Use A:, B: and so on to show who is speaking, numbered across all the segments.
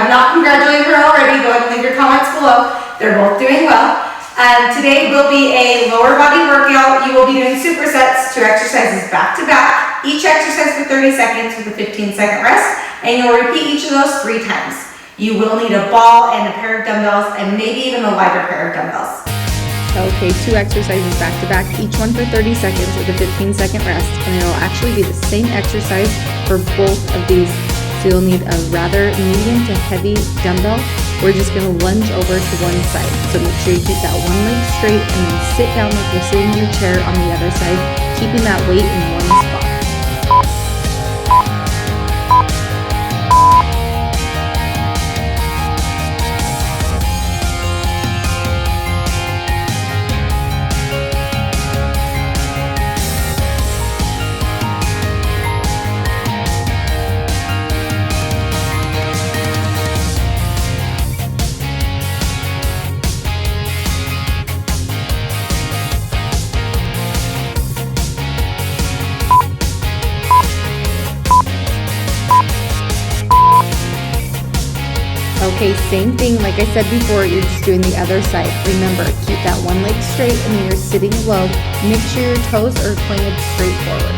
A: have not congratulated her already, go ahead and leave your comments below. They're both doing well. Today will be a lower body workout. You will be doing supersets, 2 exercises back to back. Each exercise for 30 seconds with a 15-second rest, and you'll repeat each of those 3 times. You will need a ball and a pair of dumbbells, and maybe even a lighter pair of dumbbells.
B: Okay, 2 exercises back to back, each one for 30 seconds with a 15-second rest, and it'll actually be the same exercise for both of these. So you'll need a rather medium to heavy dumbbell. We're just gonna lunge over to one side. So make sure you keep that one leg straight and then sit down like you're sitting in a chair on the other side, keeping that weight in one spot. Okay, same thing, like I said before, you're just doing the other side. Remember, keep that one leg straight and then you're sitting low. Make sure your toes are pointed straight forward.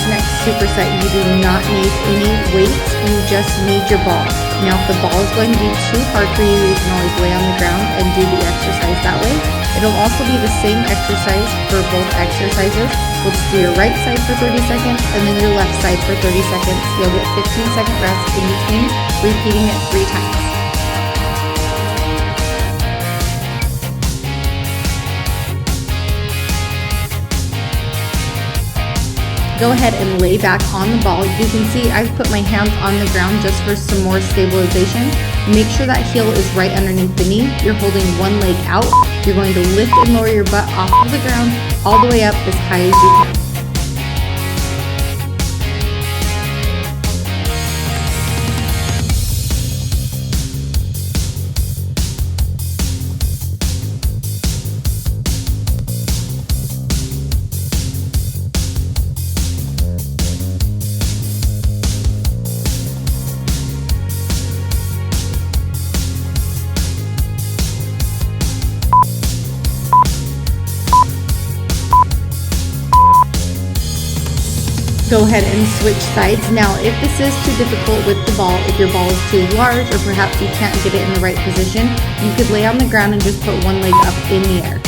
B: this next superset, you do not need any weights, you just need your ball. Now if the ball is going to be too hard for you, you can always lay on the ground and do the exercise that way. It'll also be the same exercise for both exercises. We'll just do your right side for 30 seconds and then your left side for 30 seconds. You'll get 15-second rest in between, repeating it 3 times. Go ahead and lay back on the ball. You can see I've put my hands on the ground just for some more stabilization. Make sure that heel is right underneath the knee. You're holding one leg out. You're going to lift and lower your butt off of the ground all the way up as high as you can. Go ahead and switch sides. Now, if this is too difficult with the ball, if your ball is too large or perhaps you can't get it in the right position, you could lay on the ground and just put one leg up in the air.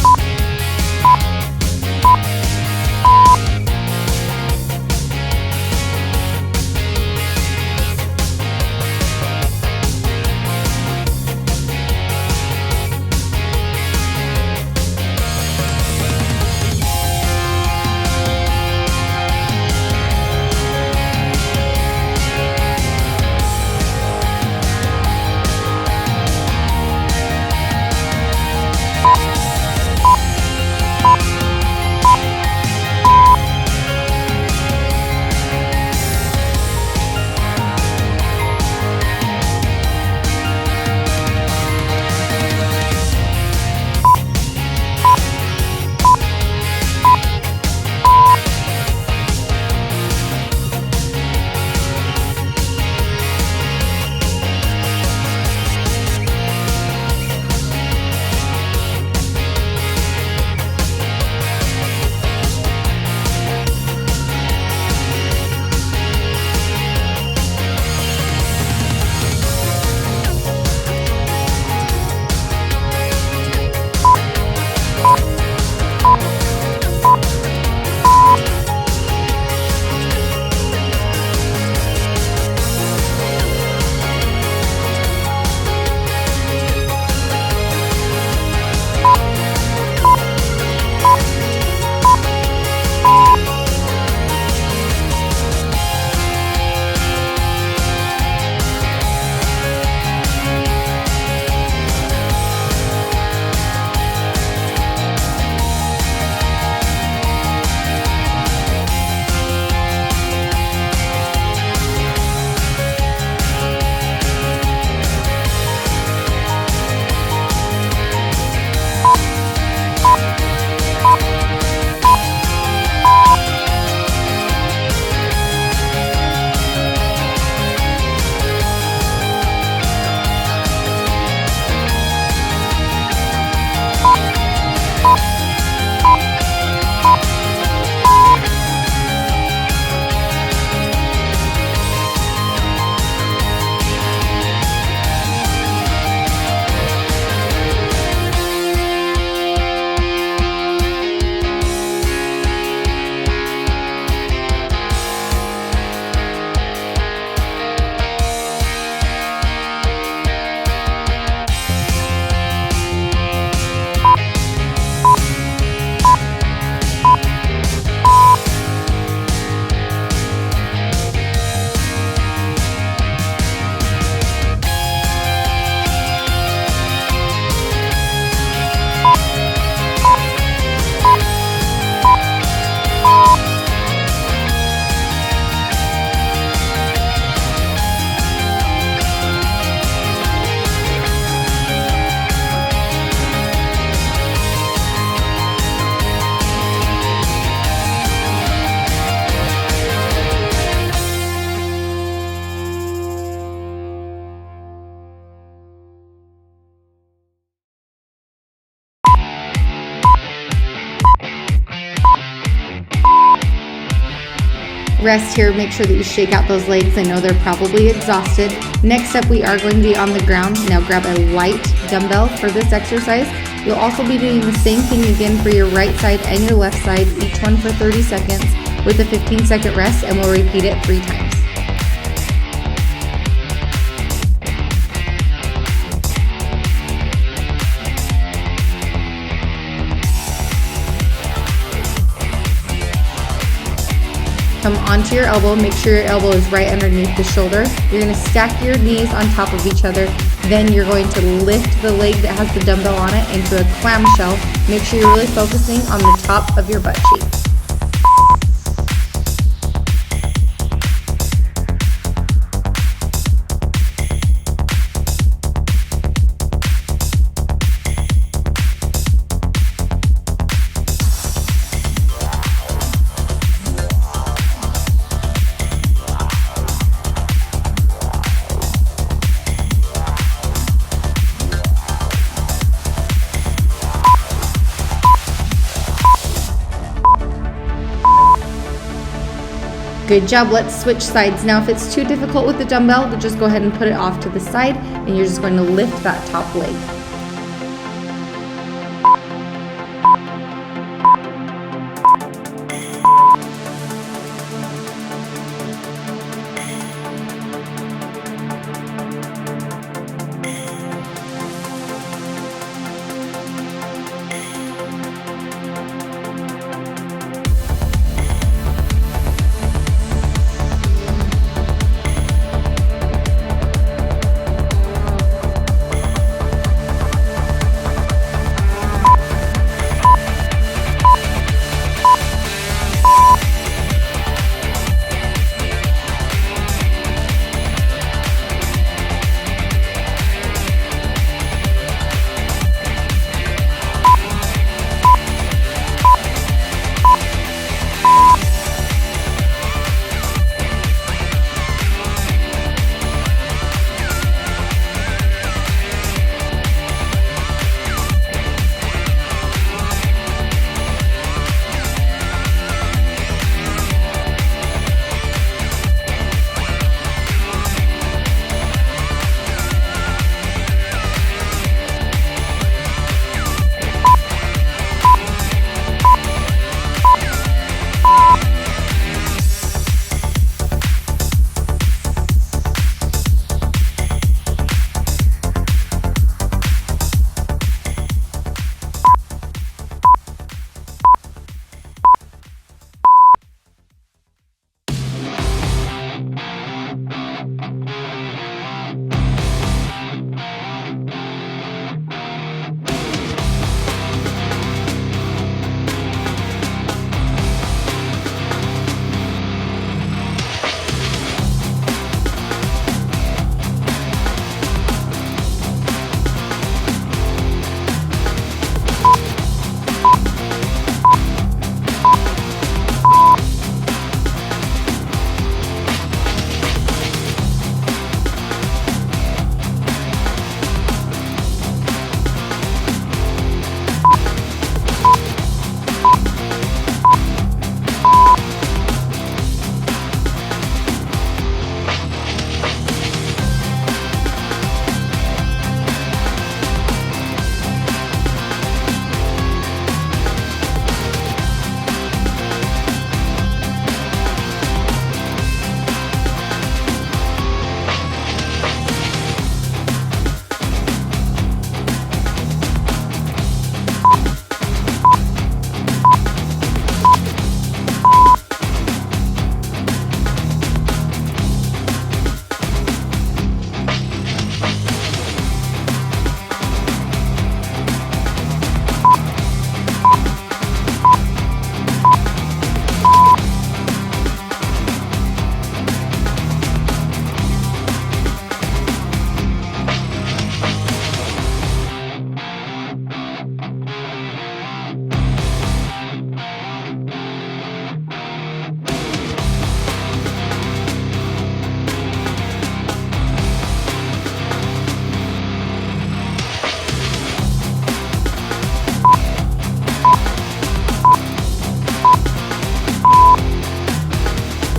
B: rest here. Make sure that you shake out those legs. I know they're probably exhausted. Next up, we are going to be on the ground. Now grab a light dumbbell for this exercise. You'll also be doing the same thing again for your right side and your left side, each one for 30 seconds with a 15-second rest, and we'll repeat it 3 times. Come onto your elbow, make sure your elbow is right underneath the shoulder. You're gonna stack your knees on top of each other. Then you're going to lift the leg that has the dumbbell on it into a clamshell. Make sure you're really focusing on the top of your butt cheek. Good job. Let's switch sides. Now, if it's too difficult with the dumbbell, then just go ahead and put it off to the side, and you're just going to lift that top leg.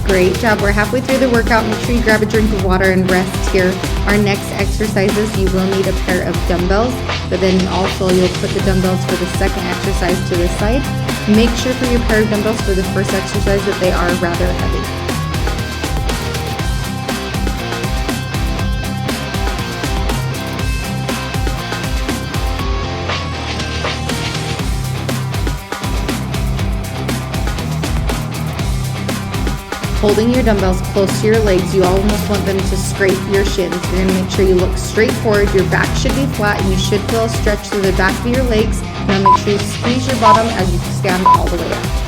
B: Great job. We're halfway through the workout. Make sure you grab a drink of water and rest here. Our next exercises, you will need a pair of dumbbells, but then also you'll put the dumbbells for the second exercise to the side. Make sure for your pair of dumbbells for the first exercise that they are rather heavy. Holding your dumbbells close to your legs, you almost want them to scrape your shins. You're going to make sure you look straight forward. Your back should be flat and you should feel a stretch through the back of your legs. Now make sure you squeeze your bottom as you stand all the way up.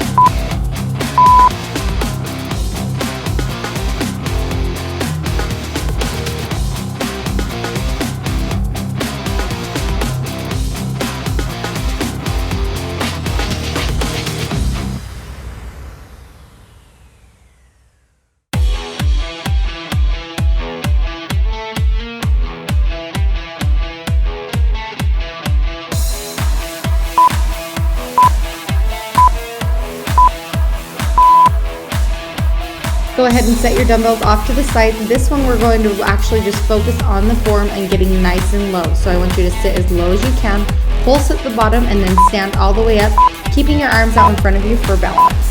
B: Go ahead and set your dumbbells off to the side. This one we're going to actually just focus on the form and getting nice and low. So I want you to sit as low as you can, pulse at the bottom, and then stand all the way up, keeping your arms out in front of you for balance.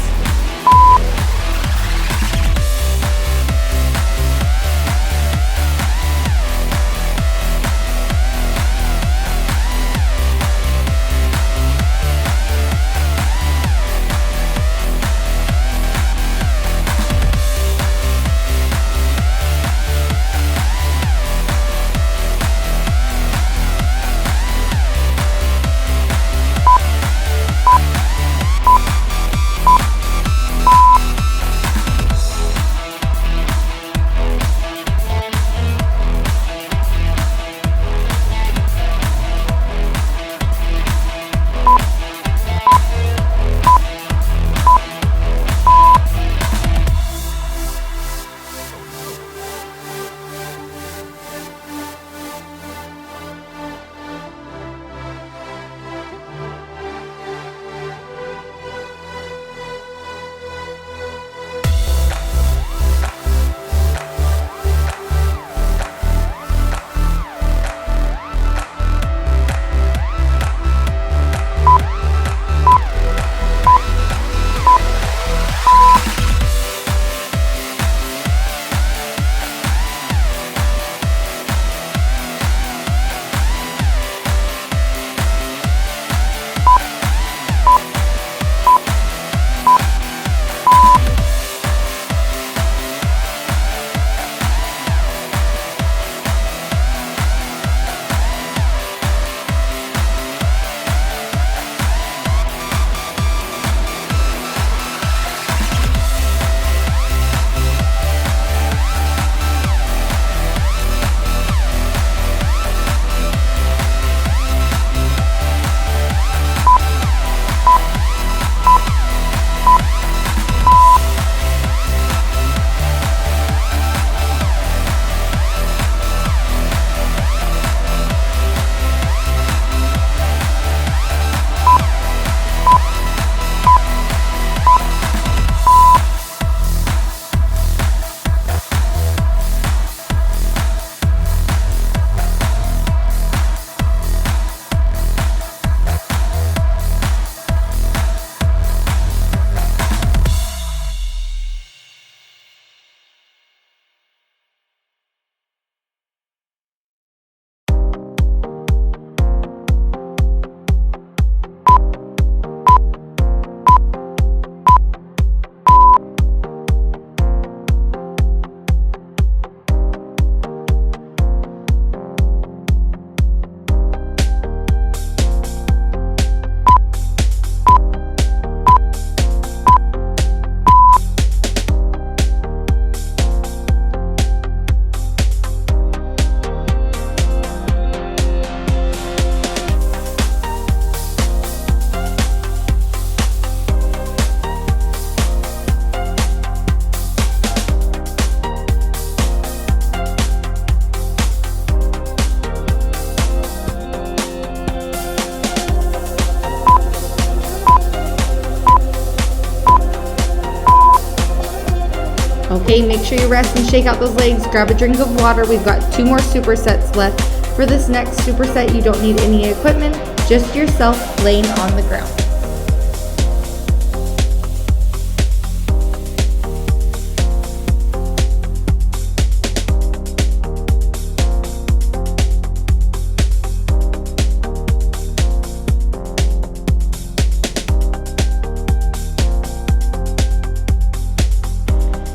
B: Okay, make sure you rest and shake out those legs. Grab a drink of water. We've got 2 more supersets left. For this next superset, you don't need any equipment, just yourself laying on the ground.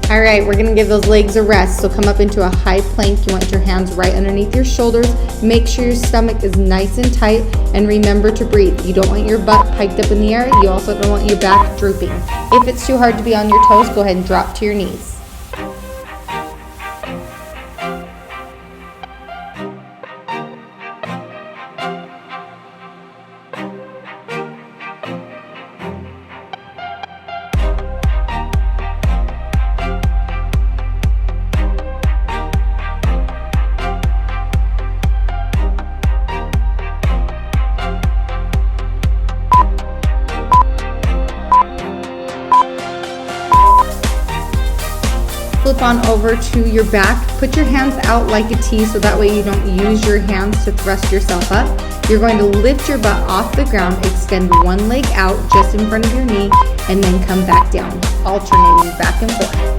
B: All right, we're gonna give those legs a rest. So come up into a high plank. You want your hands right underneath your shoulders. Make sure your stomach is nice and tight, and remember to breathe. You don't want your butt piked up in the air. You also don't want your back drooping. If it's too hard to be on your toes, go ahead and drop to your knees. Flip on over to your back. Put your hands out like a T so that way you don't use your hands to thrust yourself up. You're going to lift your butt off the ground, extend one leg out just in front of your knee, and then come back down, alternating back and forth.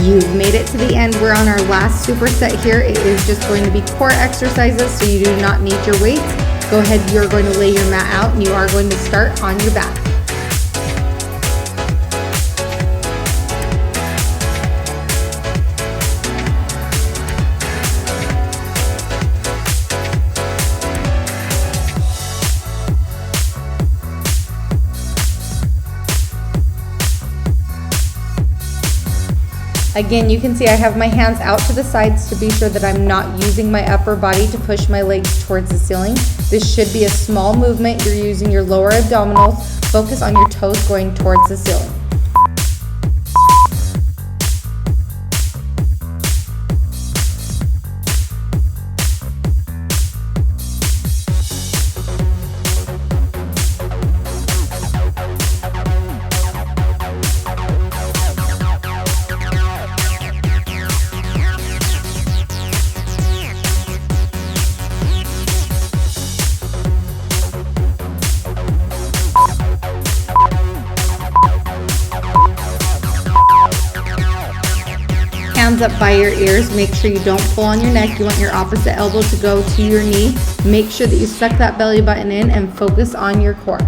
B: You've made it to the end. We're on our last superset here. It is just going to be core exercises, so you do not need your weights. Go ahead, you're going to lay your mat out and you are going to start on your back. Again, you can see I have my hands out to the sides to be sure that I'm not using my upper body to push my legs towards the ceiling. This should be a small movement. You're using your lower abdominals. Focus on your toes going towards the ceiling. Hands up by your ears. Make sure you don't pull on your neck. You want your opposite elbow to go to your knee. Make sure that you suck that belly button in and focus on your core.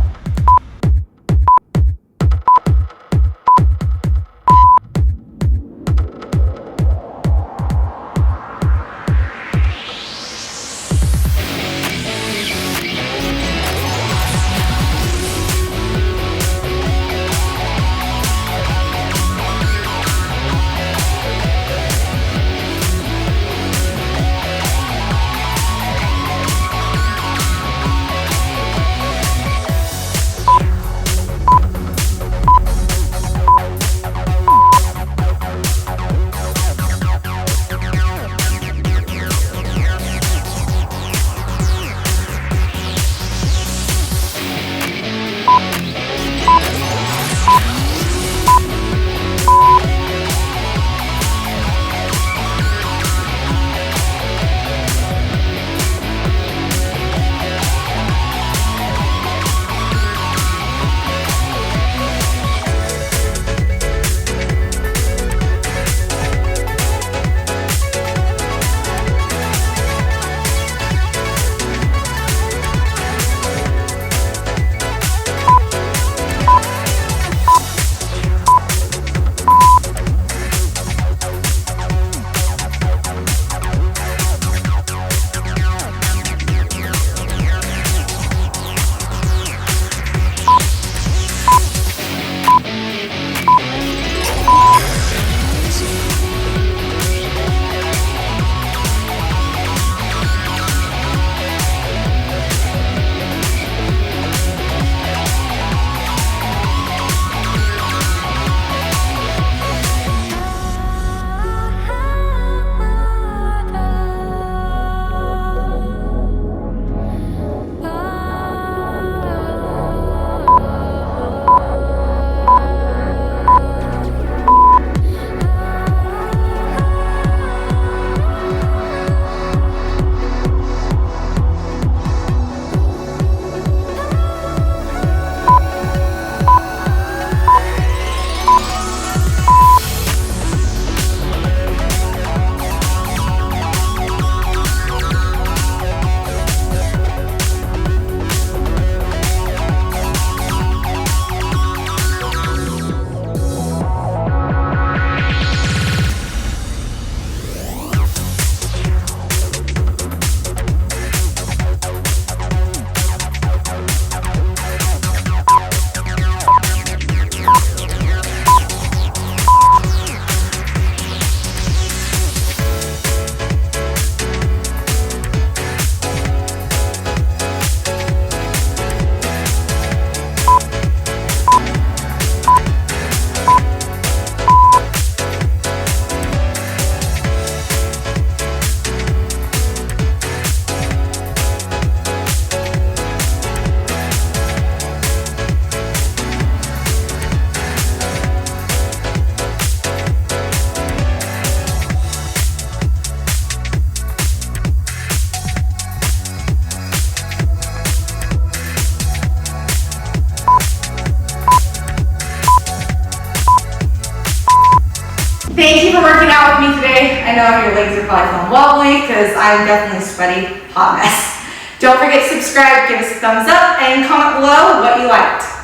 A: Thank you for working out with me today. I know your legs are probably feeling wobbly because I'm definitely a sweaty, hot mess. Don't forget to subscribe, give us a thumbs up, and comment below what you liked.